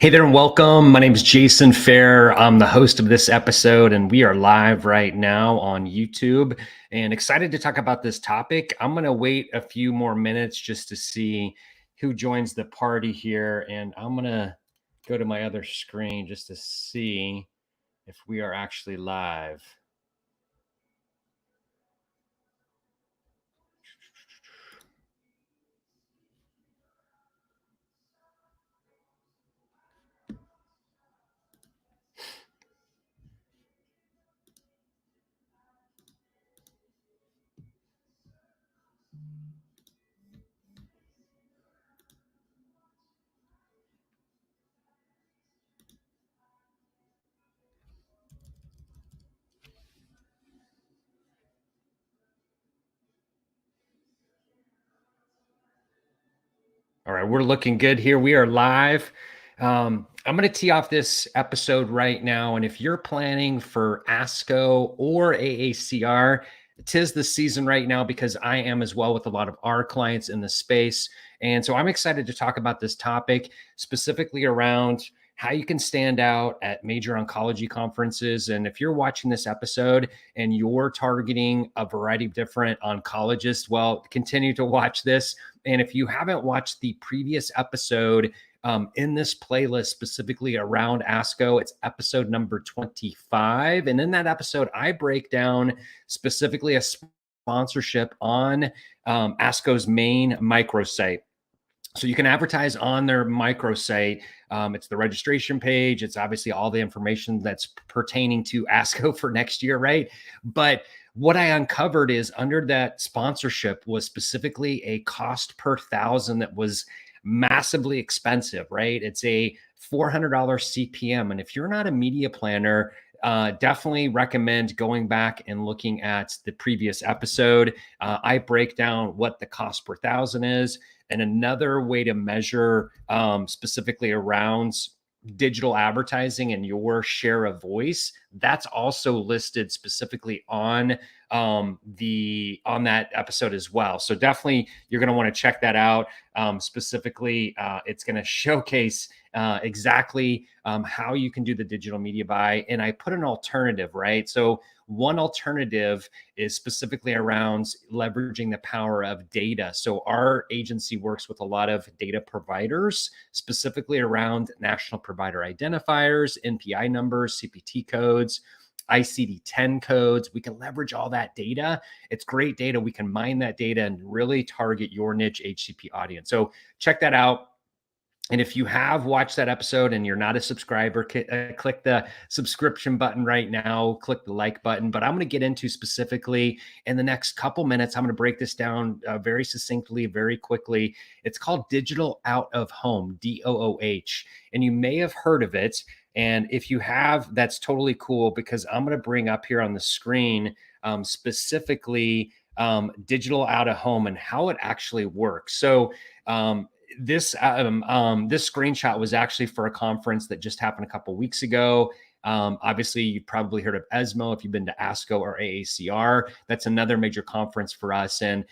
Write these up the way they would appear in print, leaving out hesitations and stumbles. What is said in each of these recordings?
Hey there and welcome. My name is Jason Fair. I'm the host of this episode, and we are live right now on YouTube and excited to talk about this topic. I'm going to wait a few more minutes just to see who joins the party here, and I'm going to go to my other screen just to see if we are actually live. All right, we're looking good here. We are live. I'm going to tee off this episode right now. And if you're planning for ASCO or AACR, tis the season right now because I am as well with a lot of our clients in the space. And so I'm excited to talk about this topic specifically around how you can stand out at major oncology conferences. And if you're watching this episode and you're targeting a variety of different oncologists, well, continue to watch this. And if you haven't watched the previous episode in this playlist, specifically around ASCO, it's episode number 25. And in that episode, I break down specifically a sponsorship on ASCO's main microsite. So you can advertise on their microsite. It's the registration page. It's obviously all the information that's pertaining to ASCO for next year, right? But what I uncovered is under that sponsorship was specifically a cost per thousand that was massively expensive, right? It's a $400 CPM. And if you're not a media planner, definitely recommend going back and looking at the previous episode. I break down what the cost per thousand is. And another way to measure specifically around digital advertising and your share of voice, that's also listed specifically on that episode as well. So definitely you're going to want to check that out. Specifically, it's going to showcase exactly how you can do the digital media buy. And I put an alternative, right? So one alternative is specifically around leveraging the power of data. So our agency works with a lot of data providers, specifically around national provider identifiers, NPI numbers, CPT codes, ICD-10 codes. We can leverage all that data. It's great data. We can mine that data and really target your niche HCP audience. So check that out. And if you have watched that episode and you're not a subscriber, click the subscription button right now, click the like button. But I'm going to get into specifically in the next couple minutes. I'm going to break this down very succinctly, very quickly. It's called Digital Out of Home, DOOH. And you may have heard of it. And if you have, that's totally cool because I'm going to bring up here on the screen specifically digital out of home and how it actually works. So this screenshot was actually for a conference that just happened a couple weeks ago. Obviously, you've probably heard of ESMO if you've been to ASCO or AACR. That's another major conference for us. And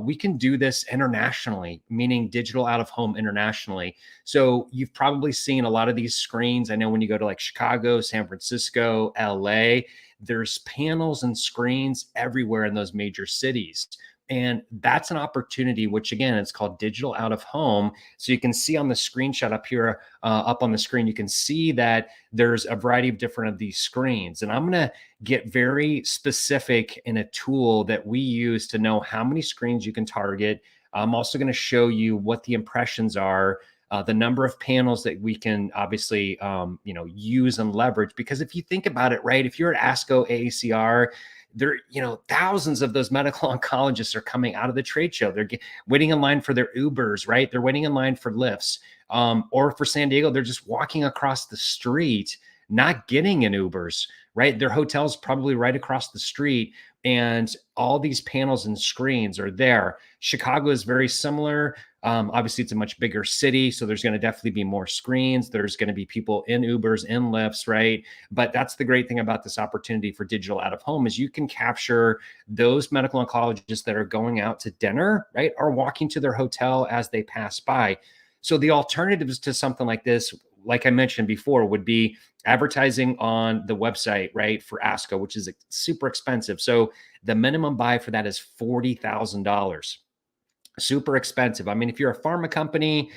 we can do this internationally, meaning digital out of home internationally. So you've probably seen a lot of these screens. I know when you go to like Chicago, San Francisco, LA, there's panels and screens everywhere in those major cities. And that's an opportunity, which again, it's called digital out of home. So you can see on the screenshot up here, up on the screen, you can see that there's a variety of different of these screens. And I'm going to get very specific in a tool that we use to know how many screens you can target. I'm also going to show you what the impressions are, the number of panels that we can obviously, use and leverage. Because if you think about it, right, if you're at ASCO, AACR, there, thousands of those medical oncologists are coming out of the trade show. They're waiting in line for their Ubers, right? They're waiting in line for Lyfts. Or for San Diego, they're just walking across the street, not getting in Ubers, right? Their hotel's probably right across the street. And all these panels and screens are there. Chicago is very similar. Obviously, it's a much bigger city, so there's going to definitely be more screens. There's going to be people in Ubers, in Lyfts, right? But that's the great thing about this opportunity for digital out of home is you can capture those medical oncologists that are going out to dinner, right, or walking to their hotel as they pass by. So the alternatives to something like this, like I mentioned before, would be advertising on the website, right, for ASCO, which is super expensive. So the minimum buy for that is $40,000. Super expensive. I mean, if you're a pharma company,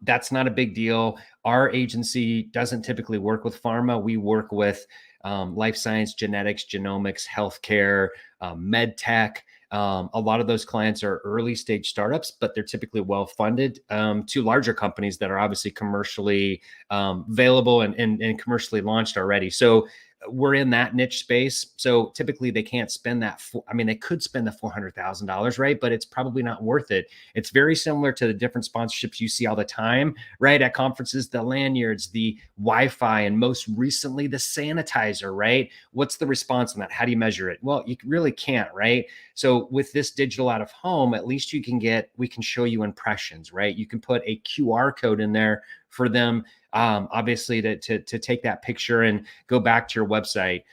that's not a big deal. Our agency doesn't typically work with pharma. We work with life science, genetics, genomics, healthcare, med tech. A lot of those clients are early stage startups, but they're typically well funded to larger companies that are obviously commercially available and commercially launched already. So we're in that niche space. So typically they can't spend that. I mean, they could spend the $400,000, right? But it's probably not worth it. It's very similar to the different sponsorships you see all the time, right? At conferences, the lanyards, the Wi-Fi, and most recently the sanitizer, right? What's the response on that? How do you measure it? Well, you really can't, right? So with this digital out of home, at least we can show you impressions, right? You can put a QR code in there for them, obviously to take that picture and go back to your website.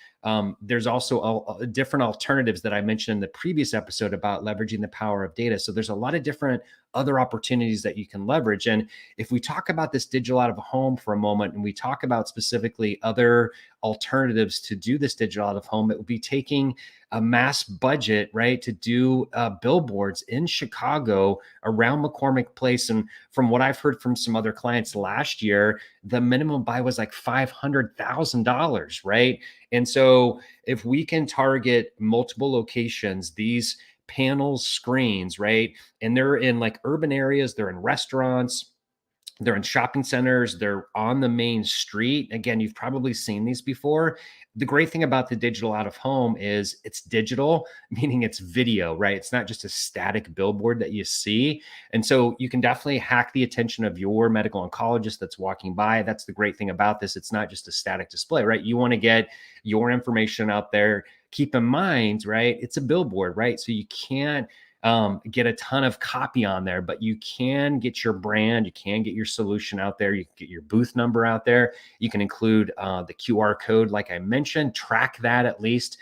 There's also different alternatives that I mentioned in the previous episode about leveraging the power of data. So there's a lot of different other opportunities that you can leverage. And if we talk about this digital out of home for a moment, and we talk about specifically other alternatives to do this digital out of home, it would be taking a mass budget, right, to do billboards in Chicago around McCormick Place. And from what I've heard from some other clients last year, the minimum buy was like $500,000, right? And so if we can target multiple locations, these panels, screens, right? And they're in like urban areas, they're in restaurants, they're in shopping centers, they're on the main street. Again, you've probably seen these before. The great thing about the digital out of home is it's digital, meaning it's video, right? It's not just a static billboard that you see. And so you can definitely hack the attention of your medical oncologist that's walking by. That's the great thing about this. It's not just a static display, right? You want to get your information out there. Keep in mind, right? It's a billboard, right? So you can't get a ton of copy on there, but you can get your brand, you can get your solution out there, you can get your booth number out there. You can include the QR code, like I mentioned, track that at least.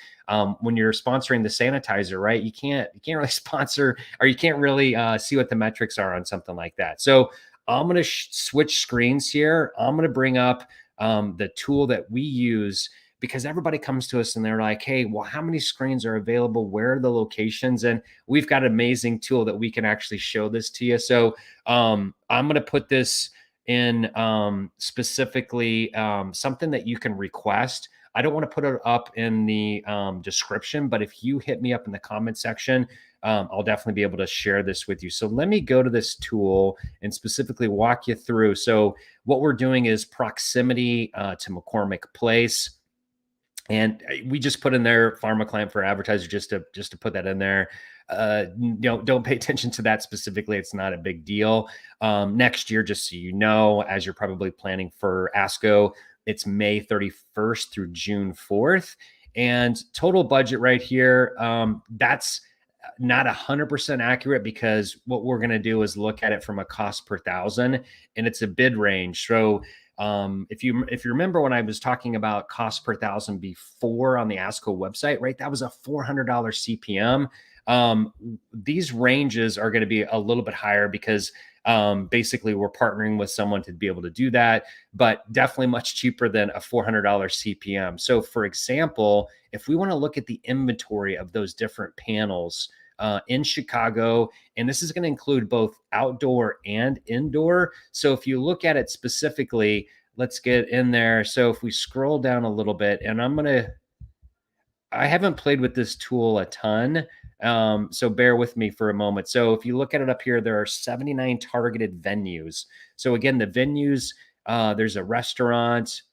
When you're sponsoring the sanitizer, right? You can't really sponsor, or you can't really see what the metrics are on something like that. So I'm going to switch screens here. I'm going to bring up the tool that we use, because everybody comes to us and they're like, hey, well, how many screens are available? Where are the locations? And we've got an amazing tool that we can actually show this to you. So I'm going to put this in specifically something that you can request. I don't want to put it up in the description, but if you hit me up in the comment section, I'll definitely be able to share this with you. So let me go to this tool and specifically walk you through. So what we're doing is proximity to McCormick Place. And we just put in there pharma client for advertiser just to put that in there. Don't pay attention to that specifically. It's not a big deal. Next year, just so you know, as you're probably planning for ASCO, it's May 31st through June 4th. And total budget right here, that's not 100% accurate, because what we're going to do is look at it from a cost per thousand, and it's a bid range. So if you remember when I was talking about cost per thousand before on the ASCO website, right, that was a $400 CPM. These ranges are going to be a little bit higher because basically we're partnering with someone to be able to do that, but definitely much cheaper than a $400 CPM. So for example, if we want to look at the inventory of those different panels in Chicago, and this is going to include both outdoor and indoor. So if you look at it specifically, let's get in there. So if we scroll down a little bit, and I haven't played with this tool a ton, so bear with me for a moment. So if you look at it up here, there are 79 targeted venues. So again, the venues, there's a restaurant.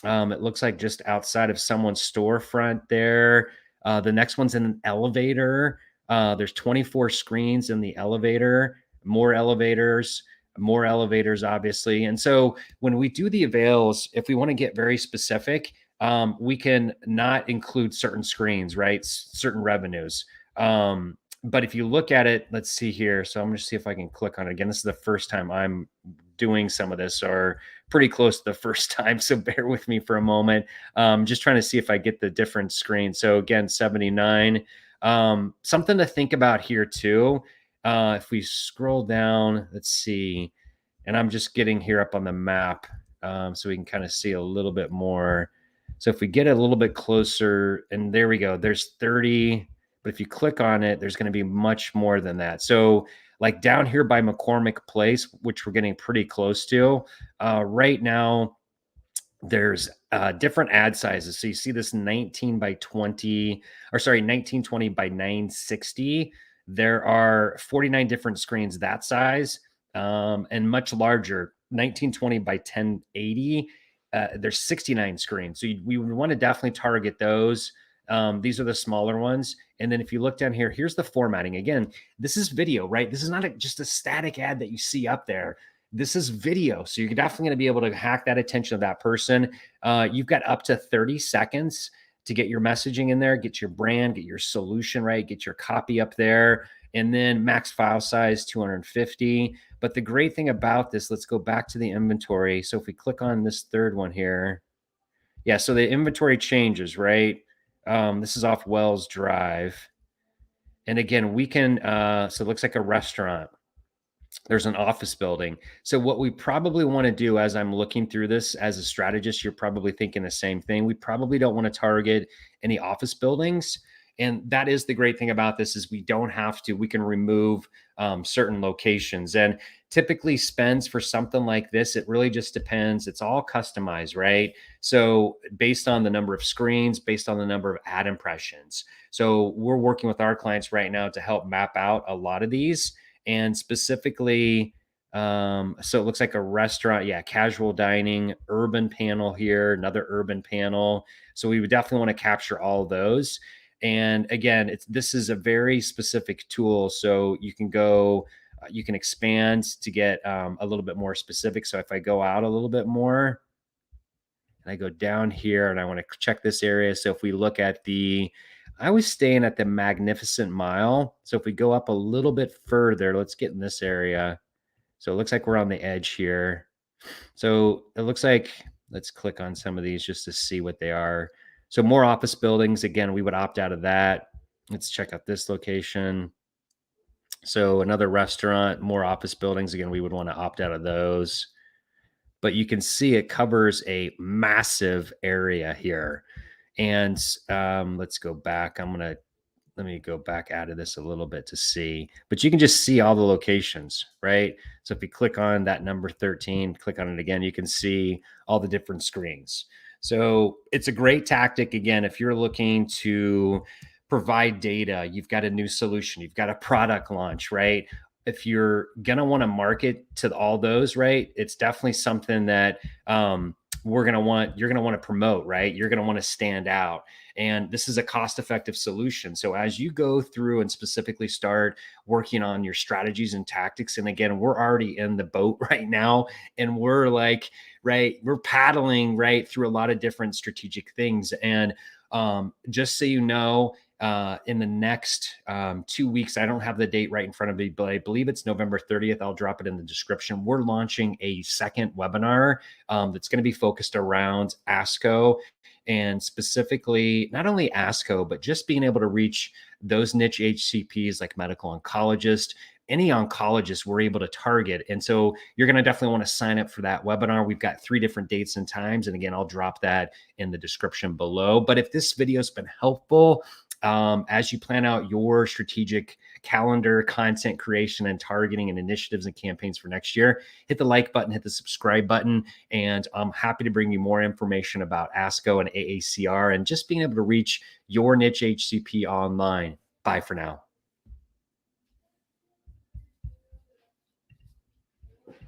It looks like just outside of someone's storefront there. The next one's in an elevator. There's 24 screens in the elevator, more elevators, obviously. And so when we do the avails, if we want to get very specific, we can not include certain screens, right? Certain revenues. But if you look at it, let's see here. So I'm going to see if I can click on it. Again, this is the first time I'm doing some of this, or pretty close to the first time. So bear with me for a moment. Just trying to see if I get the different screens. So again, 79. Something to think about here too. If we scroll down, let's see, and I'm just getting here up on the map. so we can kind of see a little bit more. So if we get a little bit closer, and there we go, there's 30, but if you click on it, there's going to be much more than that. So like down here by McCormick Place, which we're getting pretty close to, right now, there's different ad sizes. So you see this 19 by 20, or sorry, 1920 by 960. There are 49 different screens that size, and much larger, 1920 by 1080. There's 69 screens. So we would want to definitely target those. These are the smaller ones. And then if you look down here, here's the formatting. Again, this is video, right? This is not just a static ad that you see up there. This is video. So you're definitely going to be able to hack that attention of that person. You've got up to 30 seconds to get your messaging in there, get your brand, get your solution right, get your copy up there, and then max file size 250. But the great thing about this, let's go back to the inventory. So if we click on this third one here, yeah, so the inventory changes, right? This is off Wells Drive. And again, we can, so it looks like a restaurant. There's an office building. So what we probably want to do, as I'm looking through this as a strategist, you're probably thinking the same thing. We probably don't want to target any office buildings. And that is the great thing about this, is we don't have to, we can remove certain locations. And typically spends for something like this, it really just depends. It's all customized, right? So based on the number of screens, based on the number of ad impressions. So we're working with our clients right now to help map out a lot of these. And specifically, so it looks like a restaurant, yeah, casual dining, urban panel here, another urban panel. So we would definitely want to capture all of those. And again, this is a very specific tool. So you can go, you can expand to get a little bit more specific. So if I go out a little bit more, and I go down here and I want to check this area. So if we look at I was staying at the Magnificent Mile. So if we go up a little bit further, let's get in this area. So it looks like we're on the edge here. So it looks like, let's click on some of these just to see what they are. So more office buildings. Again, we would opt out of that. Let's check out this location. So another restaurant, more office buildings. Again, we would want to opt out of those. But you can see it covers a massive area here. And let's go back. Let me go back out of this a little bit to see, but you can just see all the locations, right? So if you click on that number 13, click on it again, you can see all the different screens. So it's a great tactic. Again, if you're looking to provide data, you've got a new solution, you've got a product launch, right? If you're going to want to market to all those, right, it's definitely something that you're going to want to promote, right? You're going to want to stand out. And this is a cost-effective solution. So as you go through and specifically start working on your strategies and tactics, and again, we're already in the boat right now, and we're like, right, we're paddling right through a lot of different strategic things. And just so you know, in the next 2 weeks, I don't have the date right in front of me, but I believe it's November 30th. I'll drop it in the description. We're launching a second webinar that's going to be focused around ASCO, and specifically not only ASCO, but just being able to reach those niche HCPs like medical oncologists, any oncologist we're able to target. And so you're going to definitely want to sign up for that webinar. We've got 3 different dates and times. And again, I'll drop that in the description below. But if this video has been helpful, as you plan out your strategic calendar, content creation, and targeting and initiatives and campaigns for next year, hit the like button, hit the subscribe button, and I'm happy to bring you more information about ASCO and AACR and just being able to reach your niche HCP online. Bye for now.